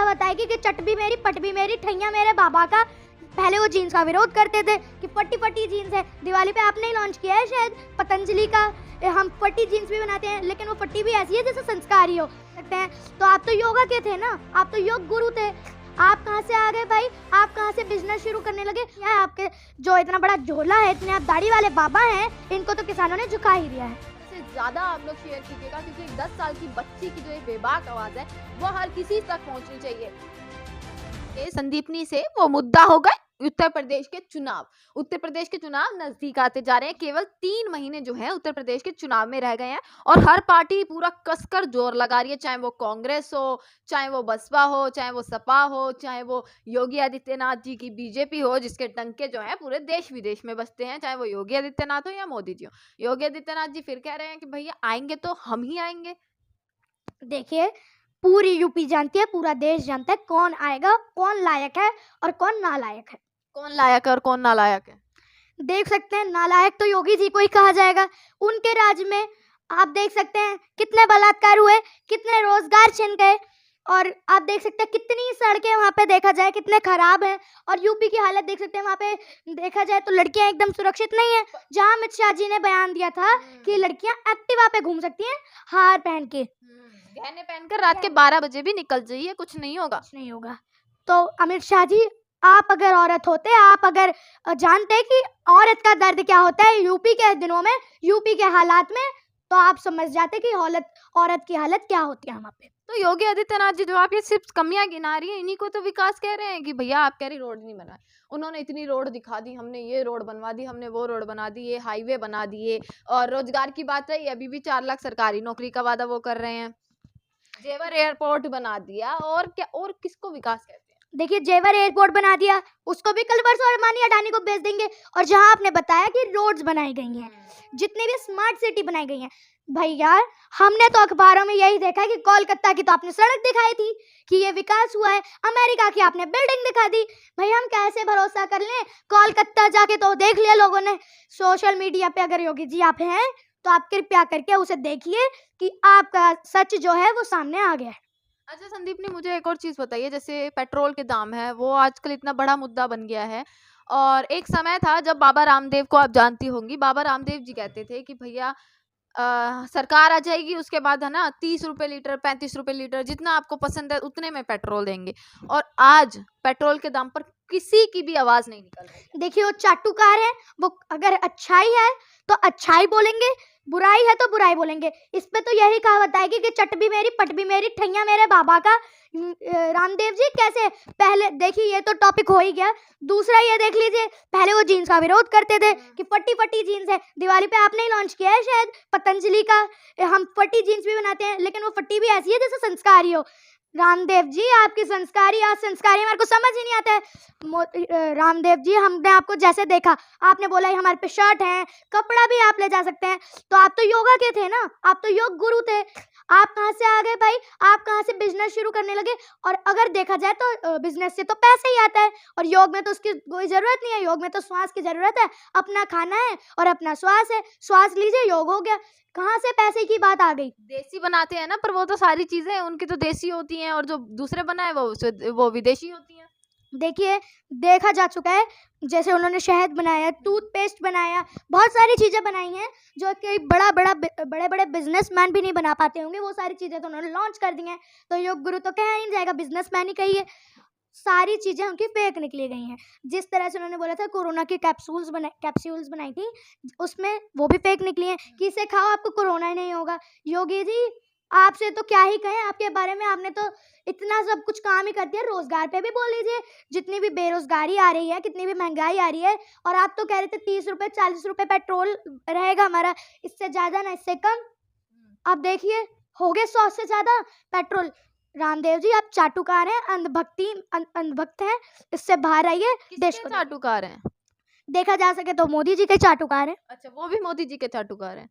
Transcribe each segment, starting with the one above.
कहावत आएगी कि चट भी मेरी पट भी मेरी ठैया मेरे बाबा का। पहले वो जीन्स का विरोध करते थे कि फटी फटी जीन्स है। दिवाली पे आपने ही लॉन्च किया है शायद पतंजलि का, हम फटी जीन्स भी बनाते हैं, लेकिन वो फटी भी ऐसी है जैसे संस्कारी हो सकते हैं। तो आप तो योगा के थे ना, आप तो योग गुरु थे। आप कहाँ से आ गए भाई? आप कहाँ से बिजनेस शुरू करने लगे? यहाँ आपके जो इतना बड़ा झोला है, इतने आप दाढ़ी वाले बाबा हैं, इनको तो किसानों ने झुका ही दिया है। से ज्यादा आप लोग शेयर कीजिएगा, क्योंकि एक 10 साल की बच्ची की जो ये बेबाक आवाज है वो हर किसी तक पहुंचनी चाहिए। ये संदीपनी से वो मुद्दा हो गए उत्तर प्रदेश के चुनाव। उत्तर प्रदेश के चुनाव नजदीक आते जा रहे हैं। केवल 3 महीने जो है उत्तर प्रदेश के चुनाव में रह गए हैं और हर पार्टी पूरा कसकर जोर लगा रही है, चाहे वो कांग्रेस हो, चाहे वो बसपा हो, चाहे वो सपा हो, चाहे वो योगी आदित्यनाथ जी की बीजेपी हो, जिसके टंके जो है पूरे देश विदेश में बसते हैं, चाहे वो योगी आदित्यनाथ हो या मोदी जी हो। योगी आदित्यनाथ जी फिर कह रहे हैं कि भैया आएंगे तो हम ही आएंगे। देखिए, पूरी यूपी जानती है, पूरा देश जानता है कौन आएगा, कौन लायक है और कौन नालायक है। कौन लायक है और कौन नालायक है? देख सकते हैं, नालायक तो योगी जी को ही कहा जाएगा। उनके राज में आप देख सकते हैं कितने बलात्कार हुए, कितने रोजगार छिन गए, और आप देख सकते हैं कितनी सड़कें वहाँ पे देखा जाए कितने खराब हैं। और यूपी की हालत देख सकते हैं, वहाँ पे देखा जाए तो लड़कियां एकदम सुरक्षित नहीं है। जहाँ अमित शाह जी ने बयान दिया था कि लड़कियां एक्टिवा पे घूम सकती हैं हार पहन के, गहने पहनकर रात के 12 बजे भी निकल जाइए, कुछ नहीं होगा। कुछ नहीं होगा। तो अमित शाह जी, आप अगर औरत होते, आप अगर जानते कि औरत का दर्द क्या होता है यूपी के दिनों में, यूपी के हालात में, तो आप समझ जाते कि औरत की हालत क्या होती है वहाँ पे। तो योगी आदित्यनाथ जी जो आप ये सिर्फ कमियां गिना रही हैं, इन्हीं को तो विकास कह रहे हैं कि भैया आप कह रही रोड नहीं बनाए। उन्होंने इतनी रोड दिखा दी, हमने ये रोड बनवा दी, हमने वो रोड बना दी, ये हाईवे बना दिए। और रोजगार की बात रही, अभी भी 4 लाख सरकारी नौकरी का वादा वो कर रहे हैं। जेवर एयरपोर्ट बना दिया, और क्या, और किसको विकास कहते हैं? देखिए, जेवर एयरपोर्ट बना दिया, उसको भी कल परसों अरमानी अडानी को बेच देंगे। और जहां आपने बताया कि रोड्स बनाई गई हैं, जितनी भी स्मार्ट सिटी बनाई गई हैं, भैया हमने तो अखबारों में यही देखा है कि कोलकाता की तो आपने सड़क दिखाई थी कि ये विकास हुआ है, अमेरिका की आपने बिल्डिंग दिखा दी। भैया हम कैसे भरोसा कर लें? कोलकाता जाके तो देख लिया लोगों ने। सोशल मीडिया पे अगर योगी जी आप हैं तो आप कृपया करके उसे देखिए कि आपका सच जो है वो सामने आ गया है। अच्छा संदीप ने मुझे एक और चीज बताइए, जैसे पेट्रोल के दाम है वो आजकल इतना बड़ा मुद्दा बन गया है, और एक समय था जब बाबा रामदेव को आप जानती होंगी, बाबा रामदेव जी कहते थे कि भैया सरकार आ जाएगी उसके बाद है ना 30 रुपए लीटर, 35 रुपए लीटर, जितना आपको पसंद है उतने में पेट्रोल देंगे। और आज पेट्रोल के दाम पर किसी की भी आवाज नहीं निकल रही। देखिए, वो चाटुकार है, वो अगर अच्छाई है तो अच्छाई बोलेंगे, बुराई है तो बुराई बोलेंगे। इस पे तो यही कहावत आएगी कि चट भी मेरी पट भी मेरी ठैया मेरे बाबा का। रामदेव जी कैसे, पहले देखिए ये तो टॉपिक हो ही गया, दूसरा ये देख लीजिए, पहले वो जीन्स का विरोध करते थे कि फटी फटी जीन्स है। दिवाली पे आपने ही लॉन्च किया है शायद पतंजलि का, हम फटी जीन्स भी बनाते हैं, लेकिन वो फटी भी ऐसी है जैसे संस्कारी हो। रामदेव जी, आपकी संस्कारी या संस्कारी हमारे को समझ ही नहीं आता है। रामदेव जी, हमने आपको जैसे देखा, आपने बोला हमारे पे शर्ट है, कपड़ा भी आप ले जा सकते हैं, तो आप तो योगा के थे ना, आप तो योग गुरु थे। आप कहाँ से आ गए भाई? आप कहाँ से बिजनेस शुरू करने लगे? और अगर देखा जाए तो बिजनेस से तो पैसे ही आता है, और योग में तो उसकी कोई जरूरत नहीं है। योग में तो श्वास की जरूरत है, अपना खाना है और अपना श्वास है, श्वास लीजिए, योग हो गया। कहाँ से पैसे की बात आ गई? देसी बनाते हैं ना, पर वो तो सारी चीजें उनकी तो देसी होती हैं, और जो दूसरे बनाए वो विदेशी होती हैं। देखिए, देखा जा चुका है, जैसे उन्होंने शहद बनाया, टूथपेस्ट बनाया, बहुत सारी चीज़ें बनाई हैं जो कि बड़े बड़े बिजनेसमैन भी नहीं बना पाते होंगे। वो सारी चीज़ें तो उन्होंने लॉन्च कर दी हैं, तो योग गुरु तो कहा ही नहीं जाएगा, बिजनेसमैन ही कहिए। सारी चीज़ें उनकी फेक निकली गई हैं। जिस तरह से उन्होंने बोला था कोरोना की कैप्सूल्स बनाई थी, उसमें वो भी फेक निकली हैं कि इसे खाओ आपको कोरोना ही नहीं होगा। योगी जी, आपसे तो क्या ही कहें आपके बारे में, आपने तो इतना सब कुछ काम ही कर दिया। रोजगार पे भी बोल लीजिए, जितनी भी बेरोजगारी आ रही है, कितनी भी महंगाई आ रही है, और आप तो कह रहे थे 30 रुपए 40 रुपए पेट्रोल रहेगा हमारा, इससे ज़्यादा ना इससे कम। आप देखिए, हो गए 100 से ज़्यादा पेट्रोल। रामदेव जी, आप चाटुकार हैं, अंधभक्त हैं, इससे बाहर आइए। देश को चाटुकार हैं? देखा जा सके तो मोदी जी के चाटुकार हैं। अच्छा, वो भी मोदी जी के चाटुकार हैं?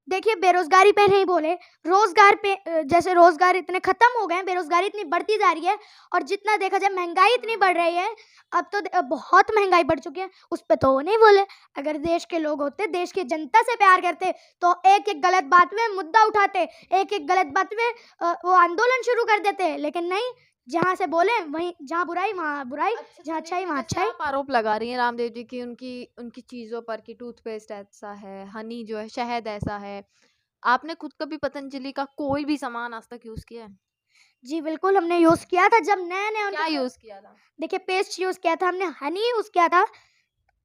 देखिए, बेरोजगारी पे नहीं बोले, रोजगार पे, जैसे रोजगार इतने खत्म हो गए हैं, बेरोजगारी इतनी बढ़ती जा रही है, और जितना देखा जाए महंगाई इतनी बढ़ रही है, अब तो बहुत महंगाई बढ़ चुकी है, उस पे तो वो नहीं बोले। अगर देश के लोग होते, देश की जनता से प्यार करते, तो एक एक गलत बात में मुद्दा उठाते, एक एक गलत बात में वो आंदोलन शुरू कर देते, लेकिन नहीं, जहाँ से बोले वहीं, जहाँ बुराई वहाँ बुराई, अच्छा जहाँ चलिए, अच्छाई वहाँ जैसे अच्छाई। आप आरोप लगा रही हैं रामदेव जी की उनकी उनकी चीज़ों पर कि टूथपेस्ट ऐसा है, हनी जो है शहद ऐसा है। आपने खुद कभी पतंजलि का कोई भी सामान आज तक यूज़ किया है? जी बिल्कुल, हमने यूज़ किया था जब नया-नया क्या उनका यूज़ किया था? देखिए पेस्ट यूज़ किया था हमने, हनी यूज़ किया था।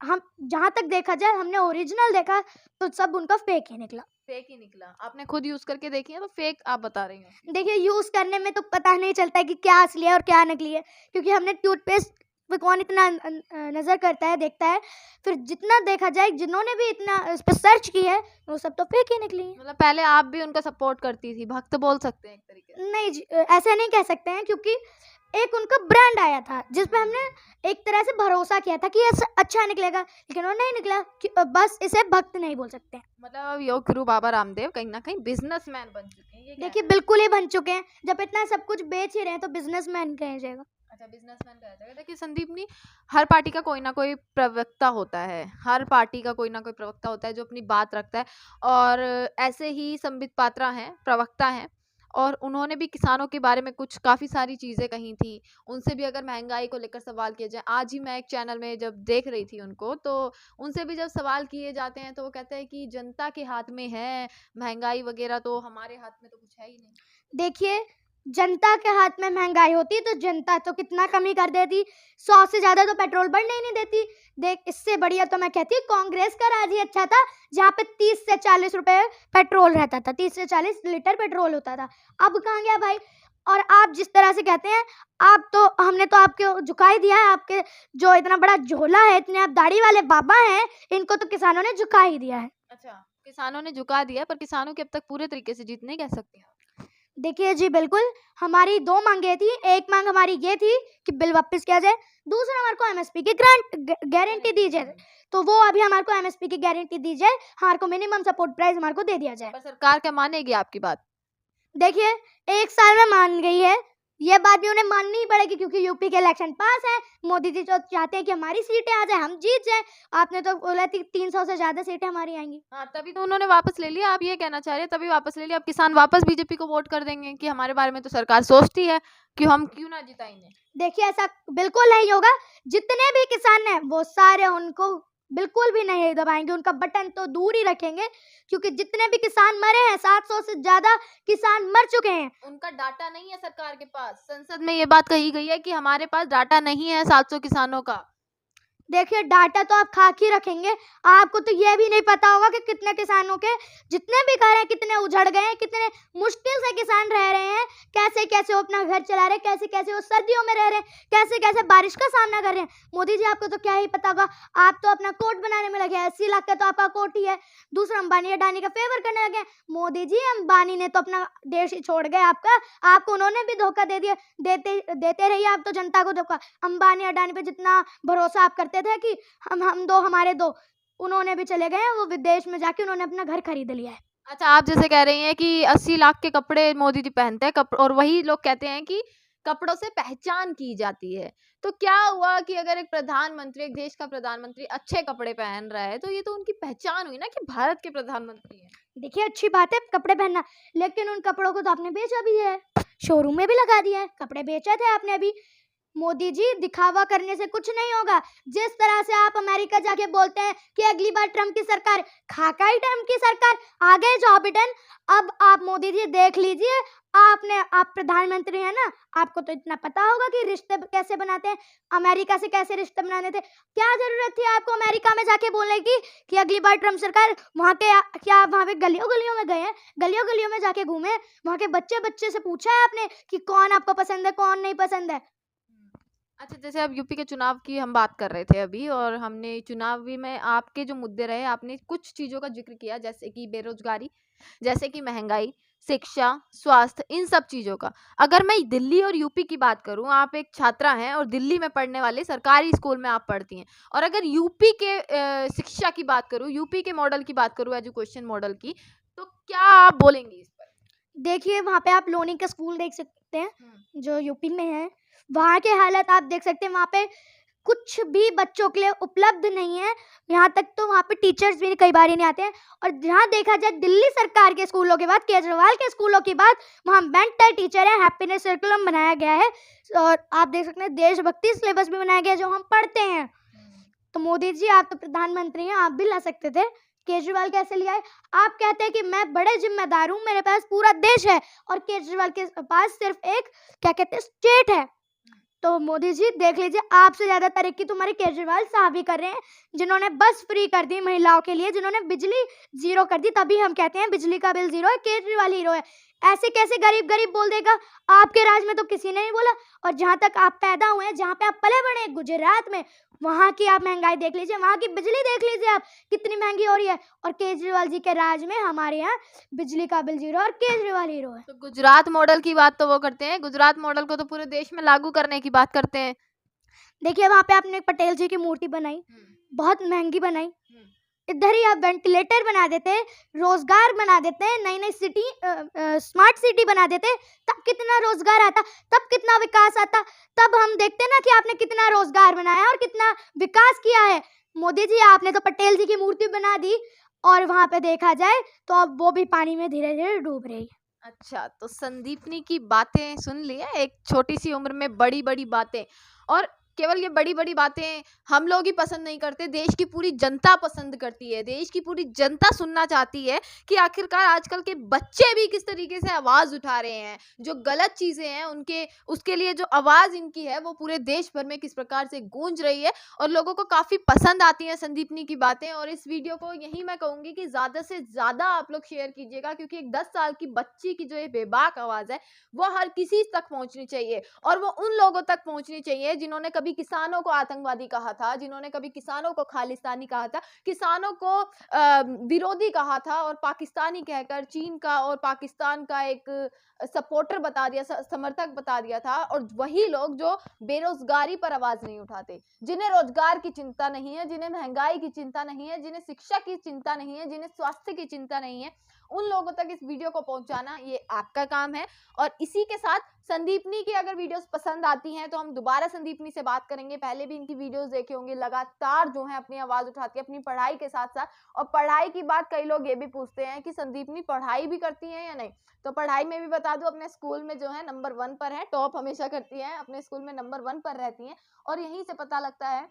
हम जहाँ तक देखा जाए हमने ओरिजिनल देखा तो सब उनका फेक ही निकला। फेक ही निकला। आपने खुद यूज़ करके देखी है तो फेक आप बता रही हैं। देखिए यूज़ करने में तो पता नहीं चलता है कि क्या असली है और क्या नकली है, क्योंकि हमने टूथपेस्ट पे कौन इतना नज़र करता है, देखता है। फिर जितना देखा जाए जिन्होंने भी इतना इस पे सर्च की है वो सब तो फेक ही निकली है। मतलब पहले आप भी उनका सपोर्ट करती थी, भक्त बोल सकते हैं एक तरीके से। नहीं जी, ऐसा नहीं कह सकते हैं, क्योंकि एक उनका ब्रांड आया था जिस पे हमने एक तरह से भरोसा किया था कि ये अच्छा निकलेगा, लेकिन वो नहीं निकला बस इसे भक्त नहीं बोल सकते हैं। मतलब योग गुरु बाबा रामदेव कहीं न कहीं बिज़नेसमैन बन चुके हैं, ये देखिए कहना है। बिल्कुल ही बन चुके हैं, जब इतना सब कुछ बेच ही रहे हैं तो बिजनेसमैन कहा जाएगा। अच्छा बिज़नेसमैन कहा जाएगा। देखिए संदीपनी, हर पार्टी का कोई ना कोई प्रवक्ता होता है। हर पार्टी का कोई ना कोई प्रवक्ता होता है जो अपनी बात रखता है और ऐसे ही संबित पात्रा हैं, प्रवक्ता हैं और उन्होंने भी किसानों के बारे में कुछ काफ़ी सारी चीज़ें कही थी। उनसे भी अगर महँगाई को लेकर सवाल किया जाए, आज ही मैं एक चैनल में जब देख रही थी उनको, तो उनसे भी जब सवाल किए जाते हैं तो वो कहते हैं कि जनता के हाथ में है महँगाई वग़ैरह, तो हमारे हाथ में तो कुछ है ही नहीं। देखिए जनता के हाथ में महंगाई होती तो जनता तो कितना कमी कर देती, 100 से ज्यादा तो पेट्रोल बढ़ने ही नहीं देती। देख इससे बढ़िया तो मैं कहती हूँ कांग्रेस का राज ही अच्छा था, जहाँ पे 30 से 40 रुपए पेट्रोल रहता था, 30 से 40 लीटर पेट्रोल होता था। अब कहाँ गया भाई? और आप जिस तरह से कहते हैं, आप तो हमने तो आपके झुका ही दिया है, आपके जो इतना बड़ा झोला है, इतने आप दाढ़ी वाले बाबा हैं, इनको तो किसानों ने झुका ही दिया है। अच्छा, किसानों ने झुका दिया पर किसानों की अब तक पूरे तरीके से जीत नहीं कह सकते हैं। देखिए जी बिल्कुल, हमारी 2 माँगें थी। एक माँग हमारी ये थी कि बिल वापस किया जाए, दूसरा हमारे को एमएसपी की गारंटी दी जाए। तो वो अभी हमारे को एमएसपी की गारंटी दी जाए, हमारे को मिनिमम सपोर्ट प्राइस हमारे को दे दिया जाए। पर सरकार क्या मानेगी आपकी बात? देखिए 1 साल में मान गई है, ये बात भी उन्हें माननी ही पड़ेगी, क्योंकि यूपी के इलेक्शन पास है। मोदी जी तो चाहते हैं कि हमारी सीटें आ जाए, हम जीत जाएँ। आपने तो बोला थी 300 से ज़्यादा सीटें हमारी आएँगी। हाँ, तभी तो उन्होंने वापस ले लिया। आप ये कहना चाह रहे हैं तभी वापस ले लिया। अब किसान वापस बीजेपी को वोट कर देंगे कि हमारे बारे में तो सरकार सोचती है कि हम क्यों ना जिताएं इन्हें। देखिए ऐसा बिल्कुल नहीं होगा। जितने भी किसान हैं वो सारे उनको बिल्कुल भी नहीं दबाएंगे, उनका बटन तो दूर ही रखेंगे, क्योंकि जितने भी किसान मरे हैं 700 से ज्यादा किसान मर चुके हैं। उनका डाटा नहीं है सरकार के पास। संसद में ये बात कही गई है कि हमारे पास डाटा नहीं है 700 किसानों का। देखिए डाटा तो आप खाक ही रखेंगे, आपको तो ये भी नहीं पता होगा कि कितने किसानों के जितने भी घर हैं कितने उजड़ गए हैं, कितने मुश्किल से किसान रह रहे हैं, कैसे कैसे वो अपना घर चला रहे हैं, कैसे कैसे वो सर्दियों में रह रहे हैं, कैसे कैसे बारिश का सामना कर रहे हैं। मोदी जी आपको तो क्या ही पता होगा, आप तो अपना कोर्ट बनाने में लगे हैं, 80 लाख का तो आपका कोर्ट ही है। दूसरा अंबानी अडानी का फेवर करने लगे हैं। मोदी जी अंबानी ने तो अपना देश ही छोड़ गए आपका, आपको उन्होंने भी धोखा दे दिया, देते रहिए आप तो जनता को धोखा। अंबानी अडानी पे जितना भरोसा आप करते थे कि हम दो हमारे दो, उन्होंने भी चले गए हैं, वो विदेश में जाके उन्होंने अपना घर खरीद लिया है। अच्छा, आप जैसे कह रही हैं कि 80 लाख के कपड़े मोदी जी पहनते हैं और वही लोग कहते हैं कि कपड़ों से पहचान की जाती है। तो क्या हुआ कि अगर एक प्रधानमंत्री, एक देश का प्रधानमंत्री अच्छे कपड़े पहन रहा है, तो ये तो उनकी पहचान हुई ना कि भारत के प्रधानमंत्री हैं। देखिए अच्छी बात है कपड़े पहनना, लेकिन उन कपड़ों को तो आपने बेचा भी है, शोरूम में भी लगा दिया है, कपड़े बेचे थे आपने अभी। मोदी जी दिखावा करने से कुछ नहीं होगा। जिस तरह से आप अमेरिका जाके बोलते हैं कि अगली बार ट्रम्प की सरकार, खाका ही ट्रम्प की सरकार, आ गए जॉ बिडेन। अब आप मोदी जी देख लीजिए, आप प्रधानमंत्री हैं ना, आपको तो इतना पता होगा कि रिश्ते कैसे बनाते हैं, अमेरिका से कैसे रिश्ते बनाने थे। क्या जरूरत थी आपको अमेरिका में जाके बोलने की कि अगली बार ट्रम्प सरकार? वहाँ के क्या आप वहाँ पे गलियों गलियों में गए हैं, गलियों गलियों में जाके घूमे, वहाँ के बच्चे बच्चे से पूछा है आपने कि कौन आपको पसंद है कौन नहीं पसंद है? अच्छा, जैसे अब यूपी के चुनाव की हम बात कर रहे थे अभी और हमने चुनावी में आपके जो मुद्दे रहे, आपने कुछ चीज़ों का ज़िक्र किया जैसे कि बेरोज़गारी, जैसे कि महँगाई, शिक्षा, स्वास्थ्य, इन सब चीज़ों का। अगर मैं दिल्ली और यूपी की बात करूँ, आप एक छात्रा हैं और दिल्ली में पढ़ने वाले सरकारी स्कूल में आप पढ़ती हैं और अगर यूपी के शिक्षा की बात करूँ, यूपी के मॉडल की बात करूँ, एजुकेशन मॉडल की, तो क्या आप बोलेंगी इस पर? देखिए वहाँ पे आप लोनी का स्कूल देख सकते हैं जो यूपी में है, वहाँ के हालत आप देख सकते हैं। वहाँ पे कुछ भी बच्चों के लिए उपलब्ध नहीं है। यहाँ तक तो वहाँ पे टीचर्स भी कई बार ही नहीं आते हैं। और जहाँ देखा जाए दिल्ली सरकार के स्कूलों के बाद, केजरीवाल के स्कूलों के बाद, वहाँ मेंटर टीचर है, हैप्पीनेस सर्कुलम बनाया गया है और आप देख सकते हैं देशभक्ति सिलेबस भी बनाया गया है जो हम पढ़ते हैं। तो मोदी जी आप तो प्रधानमंत्री हैं, आप भी ला सकते थे। केजरीवाल कैसे लिया है? आप कहते हैं कि मैं बड़े जिम्मेदार हूँ, मेरे पास पूरा देश है, और केजरीवाल के पास सिर्फ एक क्या कहते हैं स्टेट है। तो मोदी जी देख लीजिए, आपसे ज्यादा तरक्की तुम्हारे केजरीवाल साहब ही कर रहे हैं, जिन्होंने बस फ्री कर दी महिलाओं के लिए, जिन्होंने बिजली जीरो कर दी। तभी हम कहते हैं बिजली का बिल जीरो है, केजरीवाल हीरो है। ऐसे कैसे गरीब गरीब बोल देगा? आपके राज में तो किसी ने नहीं बोला। और जहां तक आप पैदा हुए हैं, जहां पे आप पले बड़े हैं, गुजरात में, वहां की आप महंगाई देख लीजिए, वहां की बिजली देख लीजिए आप कितनी महंगी हो रही है। और केजरीवाल जी के राज में हमारे यहाँ बिजली का बिल जीरो और केजरीवाल हीरो है। तो गुजरात मॉडल की बात तो वो करते हैं, गुजरात मॉडल को तो पूरे देश में लागू करने की बात करते हैं। देखिए वहां पे आपने पटेल जी की मूर्ति बनाई, बहुत महंगी बनाई। इधर ही आप वेंटिलेटर बना देते, रोजगार बना देते, नई नई सिटी स्मार्ट सिटी बना देते, तब कितना रोजगार आता, तब कितना विकास आता। तब हम देखते ना कि आपने कितना रोजगार बनाया और कितना विकास किया है। मोदी जी आपने तो पटेल जी की मूर्ति बना दी और वहां पे देखा जाए तो अब वो भी पानी में धीरे धीरे डूब रही है। अच्छा, तो संदीपनी की बातें सुन लिया, एक छोटी सी उम्र में बड़ी बड़ी बातें। और केवल ये बड़ी बड़ी बातें हम लोग ही पसंद नहीं करते, देश की पूरी जनता पसंद करती है, देश की पूरी जनता सुनना चाहती है कि आखिरकार आजकल के बच्चे भी किस तरीके से आवाज उठा रहे हैं, जो गलत चीजें हैं उनके उसके लिए जो आवाज इनकी है वो पूरे देश भर में किस प्रकार से गूंज रही है। और लोगों को काफी पसंद आती है संदीपनी की बातें। और इस वीडियो को यही मैं कहूंगी कि ज्यादा से ज्यादा आप लोग शेयर कीजिएगा, क्योंकि एक 10 साल की बच्ची की जो ये बेबाक आवाज है वो हर किसी तक पहुंचनी चाहिए। और वो उन लोगों तक पहुंचनी चाहिए जिन्होंने कभी किसानों को आतंकवादी कहा था, जिन्होंने कभी किसानों को खालिस्तानी कहा था, किसानों को विरोधी कहा था और पाकिस्तानी कहकर चीन का और पाकिस्तान का एक सपोर्टर बता दिया, समर्थक बता दिया था। और वही लोग जो बेरोजगारी पर आवाज नहीं उठाते, जिन्हें रोजगार की चिंता नहीं है, जिन्हें महंगाई की चिंता नहीं है, जिन्हें शिक्षा की चिंता नहीं है, जिन्हें स्वास्थ्य की चिंता नहीं है, उन लोगों तक इस वीडियो को पहुंचाना ये आपका काम है। और इसी के साथ संदीपनी की अगर वीडियोस पसंद आती हैं तो हम दोबारा संदीपनी से बात करेंगे। पहले भी इनकी वीडियोस देखे होंगे, लगातार जो है अपनी आवाज उठाती है अपनी पढ़ाई के साथ साथ। और पढ़ाई की बात कई लोग ये भी पूछते हैं कि संदीपनी पढ़ाई भी करती हैं या नहीं, तो पढ़ाई में भी बता दूं, अपने स्कूल में जो है नंबर 1 पर है, टॉप हमेशा करती है, अपने स्कूल में नंबर 1 पर रहती हैं। और यहीं से पता लगता है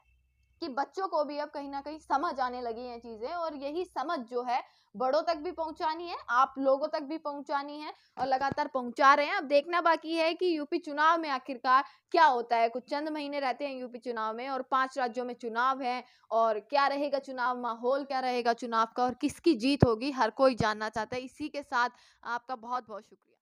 कि बच्चों को भी अब कहीं ना कहीं समझ आने लगी हैं चीजें, और यही समझ जो है बड़ों तक भी पहुंचानी है, आप लोगों तक भी पहुंचानी है, और लगातार पहुंचा रहे हैं। अब देखना बाकी है कि यूपी चुनाव में आखिरकार क्या होता है। कुछ चंद महीने रहते हैं यूपी चुनाव में और 5 राज्यों में चुनाव है, और क्या रहेगा चुनाव माहौल, क्या रहेगा चुनाव का और किसकी जीत होगी, हर कोई जानना चाहता है। इसी के साथ आपका बहुत बहुत शुक्रिया।